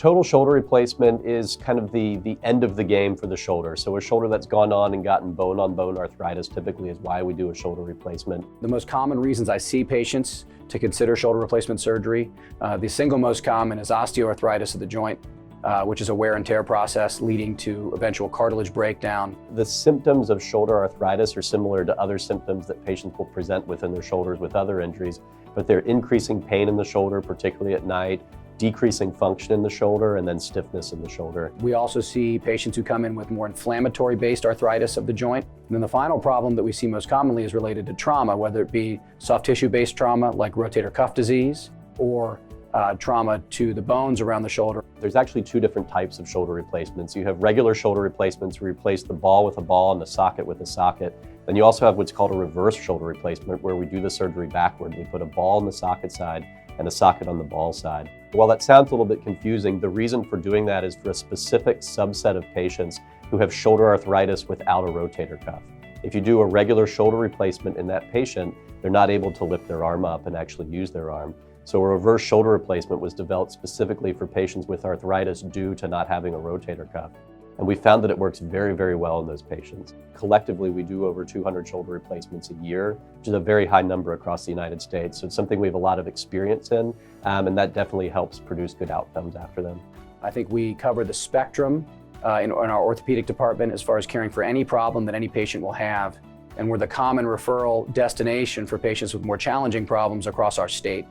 Total shoulder replacement is kind of the end of the game for the shoulder. So a shoulder that's gone on and gotten bone-on-bone arthritis typically is why we do a shoulder replacement. The most common reasons I see patients to consider shoulder replacement surgery, the single most common is osteoarthritis of the joint, which is a wear and tear process leading to eventual cartilage breakdown. The symptoms of shoulder arthritis are similar to other symptoms that patients will present within their shoulders with other injuries, but they're increasing pain in the shoulder, particularly at night, decreasing function in the shoulder, and then stiffness in the shoulder. We also see patients who come in with more inflammatory-based arthritis of the joint. And then the final problem that we see most commonly is related to trauma, whether it be soft tissue-based trauma like rotator cuff disease or trauma to the bones around the shoulder. There's actually two different types of shoulder replacements. You have regular shoulder replacements where you replace the ball with a ball and the socket with a socket. Then you also have what's called a reverse shoulder replacement where we do the surgery backward. We put a ball on the socket side and a socket on the ball side. While that sounds a little bit confusing, the reason for doing that is for a specific subset of patients who have shoulder arthritis without a rotator cuff. If you do a regular shoulder replacement in that patient, they're not able to lift their arm up and actually use their arm. So a reverse shoulder replacement was developed specifically for patients with arthritis due to not having a rotator cuff. And we found that it works very, very well in those patients. Collectively, we do over 200 shoulder replacements a year, which is a very high number across the United States. So it's something we have a lot of experience in, and that definitely helps produce good outcomes after them. I think we cover the spectrum in our orthopedic department as far as caring for any problem that any patient will have. And we're the common referral destination for patients with more challenging problems across our state.